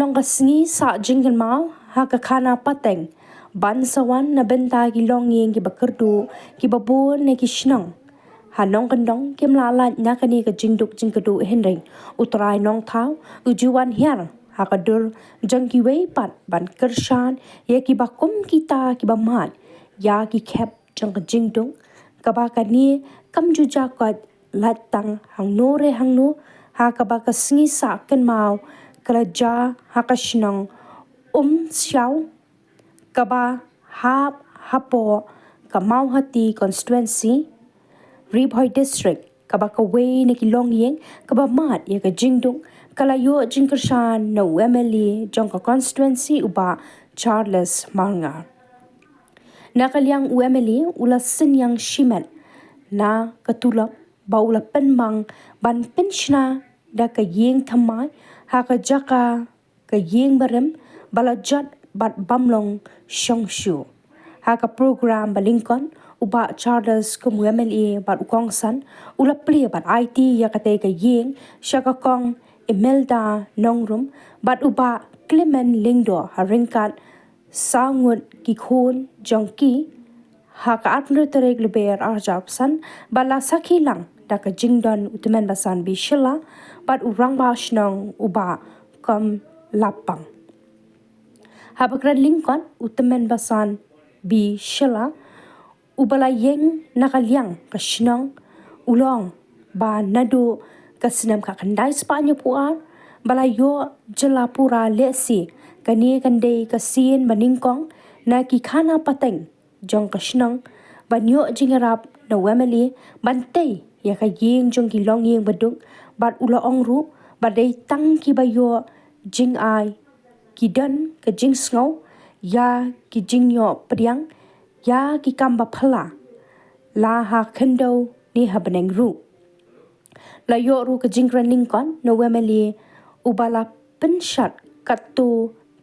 long kasngi sa jingkan mau ha ka khana pateng ban sawan na benta ki long yeng ki bakerdu ki babon ne ki shnang hanong kandong kem la la na kani ka jingduk jingkadu henring utrai nong thau ujuan hiar ha ka dur jang ki wei pat ban kershan ye ki bakum kita ki bamat ya ki khep jang ka jingdung ka ba ka ni kam ju ja ka latang hang no re hang no ha ka ba ka sngi sa ken mau kerja ha ka shnang xiao ka ba hap hapo ka mau hati constituency Ribhoi district kaba ka way na kilong yeng kaba mat ya ka jingdung kalayo jingkershan na UMLE jong ka constituency uba Charles Marnga. Nakalyang UMLE ula sinyang shimet na katulap ba ula penmang ban penshna da ka yeng thamai ha ka jaka ka yeng barem balajat bat bamlong shongshu ha ka program balingkon uba Charles kum UMLE bat ukongsan ula pli bat IT ya kate ka yeng shaka kong Imelda Nongrum bat uba Clement Lingdo haringkat sangut ki khon jongki ha ka atnu terek leber arjapsan bala sakhilang da ka jingdon utmen basan bi shila bat urang ba shnong uba kom lapang habakran lingkon utmen basan bi shila ubala yeng nakalyang kashnong ulong ba nado kasinam ka kandai Spanya puar bala yo jelapura lesi kani kandai kasien maningkong na ki khana pateng jong kashnong banyo jingarap na wemeli bantay ya ka yeng jong ki long yeng badung bat ula ongru badai tang ki bayo jing ai ki dan ka jing sngau ya ki jing yo priang ya ki kamba phala la ha khendo ni ha beneng ru la yo ru ka jingran lingkon no wemeli ubala penshat katu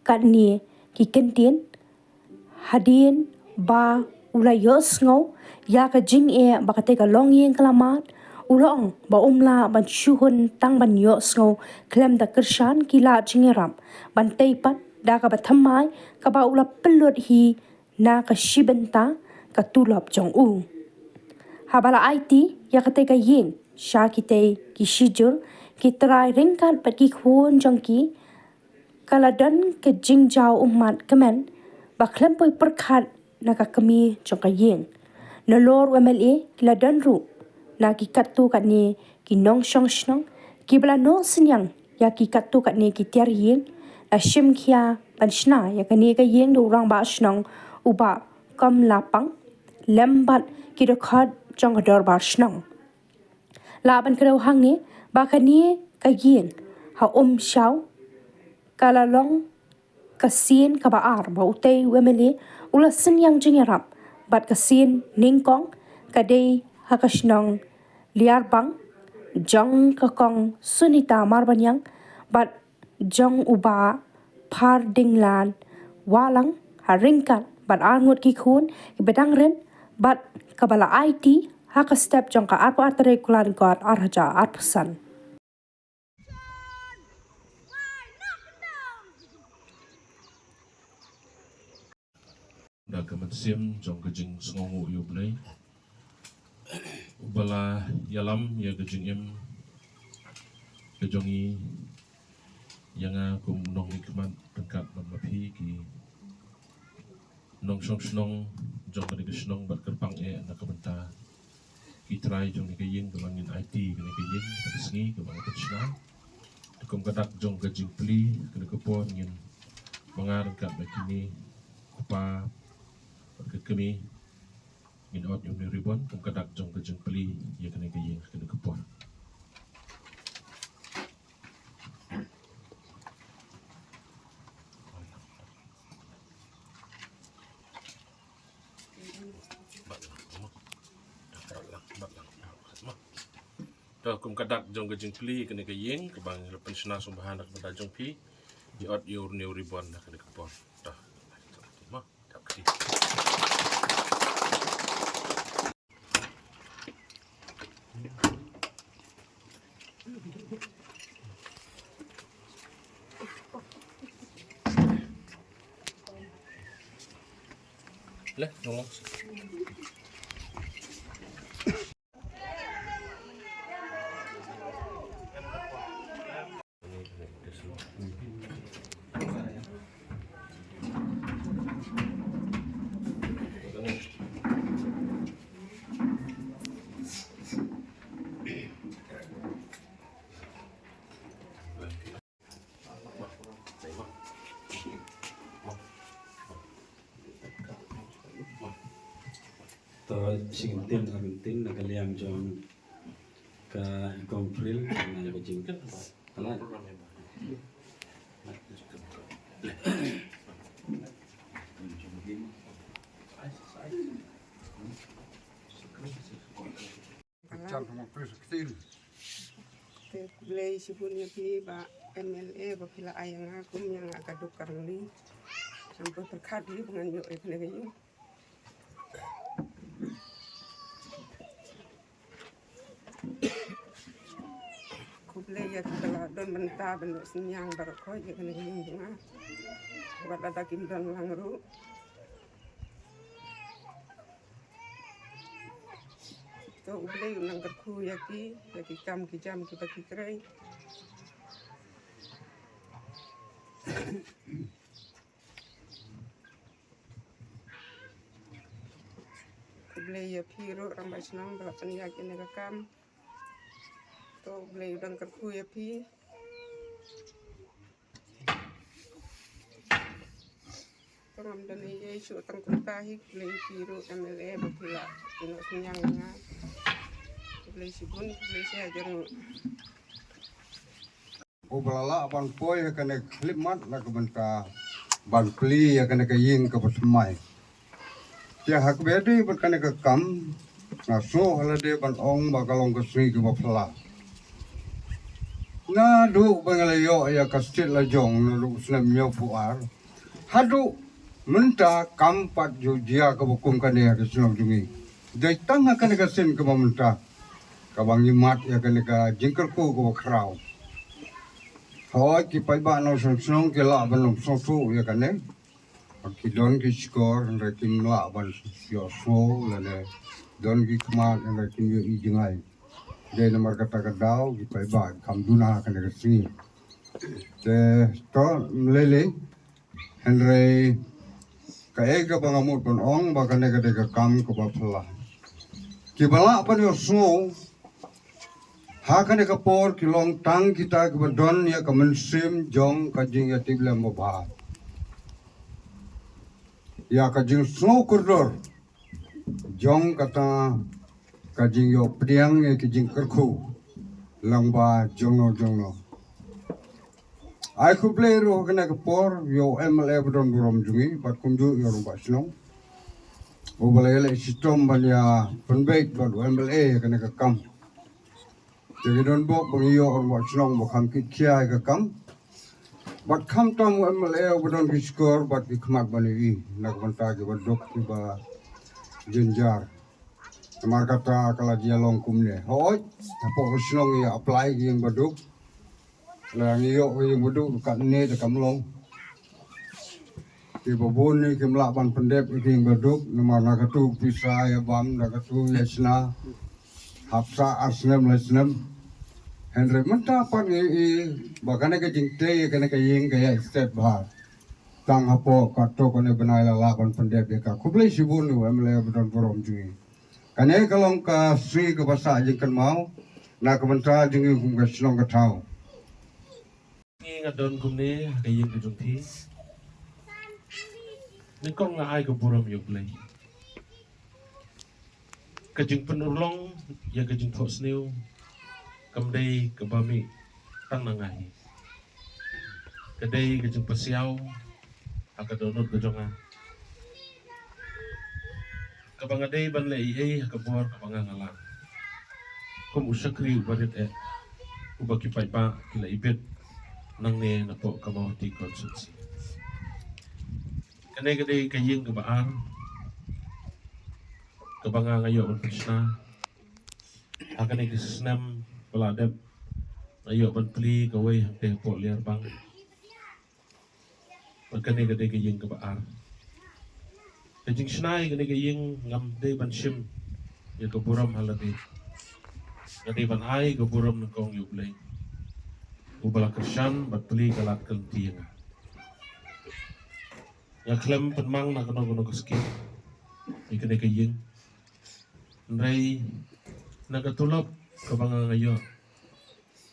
katni ki kentien hadin ba ula yo sngo ya ka jing e ba ka te ka long yeng kalamat ulong ba umla ban shuhun tang ban yo sngo klem da kershan ki la jingeram ban teipat da ka ba thamai ka ba ula pelot hi na ka shibenta ka tulap jong u habala IT ya ka te ka yeng sha ki te ki shijur ki trai ringkat pat ki khon jong ki kaladan ke jingjau umat kemen ba klempoi perkhat na ka kami jong ka yeng na lor MLA ladan ru na ki katu kat ni ki nong shong shnong ki bla no sinyang ya ki katu kat ni ki tiar yeng a shim khia pan shna ya ka ni ka yeng do rang ba shnong uba kam lapang lembat ki do khat jong dor bar shnong laban kro hang ni ba ka ni ka yeng ha shao kala long kasien ka ba ar ba utei wemeli ula sinyang jingerap bat kasien ningkong kadei hakashnong liar bang jong ka kong sunita marbanyang bat jong uba par dinglan walang haringkat bat angut ki khun bedang ren bat kabala IT haka step jong ka arpa atare kulan god arhaja arpasan da kaman sim jong kajing sngongu yu blai ubala yalam ya kajing em kajongi yanga kum nong nikmat dekat mamapi ki nong shong shnong jong kani kishnong bat kerpang e na kabenta ki try jong ni kayeng kamangin IT kani kayeng kabisngi kamang kachna kum kadak jong kajing pli kani kapon ngin mangar kat bakini kupa kami ngin ot yung ribon kum kadak jong kajing pli ya kani kayeng kani kapon kum kadak jong kajing pli kani kayeng kabang pensiona sumbahan kepada jong pi di ot your new ribon kani kapon dah ma tak kedi Leh, tolong. To singintin aguntin nagaliam jong ka Compril na gajing ala Play si punya pi ba MLA ba pila ayang aku yang agak dukar li sampai terkad li dengan yuk ekne kayu ku play ya telah don mentah bentuk senyang berkoi ekne kayu bunga buat ada kim don langru to play nang kerku ya ki kam ki jam ki bagi kerai Blay ya piro rambai senang belapan yakin ya kam to blay udang kerku ya pi Tengam dan iya isu tengkuk tahi blay piro MLA bapila ino senyang nga blay sibun blay saya jeng Ubalala ban poi kena klimat na kebenta ban pli ya kena kaying ke persemai. Ya hak bedi ban kena ke kam na so halade ban ong bakalong ke sri ke bapla. Na du bangalayo ya kastil la jong na du slam yo puar. Hadu menta kam pat jo dia ke bukum kene ya ke sunam jungi. Dai tanga kena ke sin ke mamenta. Kabangi mat ya kena ke jingker ko ke bakrau. Hoi ki pai ba no song ki la ban long song su ya kan ne ki don ki skor na ki la ban yo so la ne don ki kma na ki yo i jingai de na mar kata ka dau ki pai ba kam duna kan ne si te to lele henry ka ega bang amut pon ong ba kan ne ka de ka kam ko ba phla ki bala pan yo so Hakan ka por kilong tang kita ke don ya ka mensim jong ka jing ya tibla mo ba. Ya ka jing snow kurdor jong kata ka jing yo priang ya ki jing kerku lang ba jongno jongno. Ai ku play ro kana ka por yo MLA don burom jungi pat kumju yo ro ba sno. O balele sistem ban ya penbait ban MLA kana ka kam. Jadi don bok bengiyo or bok senong bok ham kit kia ke kam. Bat kam tam MLA bodon ki skor bat ki kmat bani i nak banta ki bodok ki ba jenjar. Amar kata kala dia long kumne. Hoi, apa senong ya apply ki yang bodok. Lang iyo ki yang bodok kat ne de kam long. Ki babon ni ki melaban pendep ki yang bodok namar nakatu pisa ya bam nakatu ya sna. Hapsa Arsenal Lesnam Henry menta pan i bakane ke jingte kene ke ying ke step bar tang hapo kato kone benai la laban pendep ka kuble sibun nu emle bodon borom jui kane kalong ka sri ke basa jingkan mau na kementra jingi kum ke slong ke tau Ngi ngadon kumne kaying ke jungthi. Ni kong la ai ke buram yuk lay. Kajing penulong ya kajing thok sniu kamdai kabami tang nangai. Kadai kajing pasiau akadonot kajonga. Kabangadai ban le ai kabor kabangangala. Kum usakri ubarit ubaki pai pa kila ibet nang ne napo kamauti konsensi. Kadai kaying kabaar kabanga ngayo ban Krishna akan ikisnam peladap ngayo ban pli kawai hante po liar bang pagkane gade kayeng kabaar Kajing Shnai gani gaying ngam day ban shim ya kaburam halade. Gadi ban ai kaburam ng kong yublay. Ubala Krisyan bat peli kalat kaltiyan. Ya klem penmang na kano kaskin. Ikan gaying. Nray nagatulap kabanga ngayon.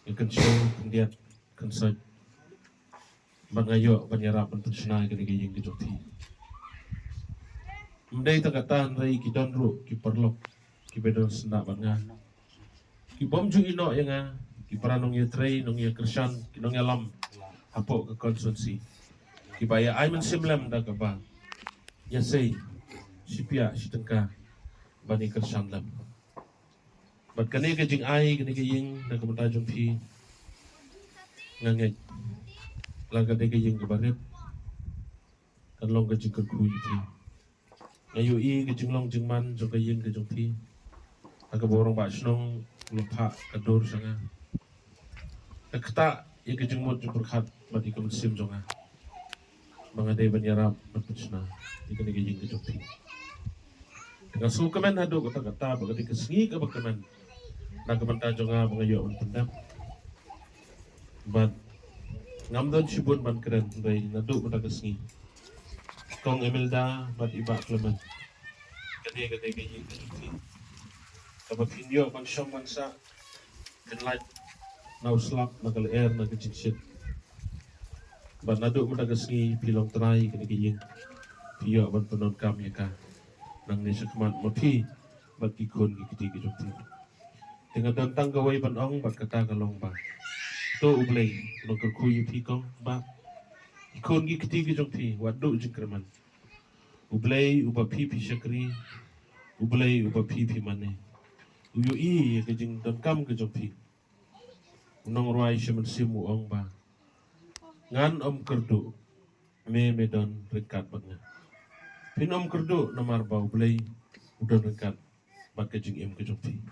Ikan show kandiat kansad. Bangayo banyarap ang Shnai gani gaying gijoti. Mday tagatan ray kidonro kiparlok kibedon senda banga kibom ju ino yang kiparanong ya tray nong ya Krisyan kinong alam hapo ke konsumsi kibaya ay man simlam da kaba ya say sipya sitengka bani Krisyan lam bat kani kajing ay kani kaying da kamata jumpi ngangek laga de kaying kabaret kanlong kajing kerkuy ti ngayu i kejinglong jingman jong kaying kejong ti aga borong ba snong lupa kador sanga ekta i kejingmot jong berkat bat ikam sim jonga mga day banyarap matpusna ikan kaying kejong ti dengan sukamen hado kata bagati kesengi ka bakaman nagamanta jonga mga yo on pendam bat ngamdon sibun man keren bay nado mata kesengi Kong Imelda bat iba Clement. Kadi kaying kajukti. Kapag inyo pang siyang bansa, enlight, nauslap, nagalair, nagajinsit. Bat nado mo nagasngi pilong try kani kaying. Piyo ban panon kami ka. Nang nisya kaman mapi, bat ikon gikiti kajukti. Tinggal dantang gaway banong bat katagalong ba. Ito ublay, nung kakuyo pikong ba. Ikon gikiti kajukti, wado jingkraman. Ublay uba pipi syakri, ublay uba pipi mane. Uyo i kajing don kam kajongpi. Unong ruai syaman simu ong ba. Ngan om kerdu, me don rekat banga. Pin om kerdu namar ba ublay udon rekat, bat kajing im kajongpi.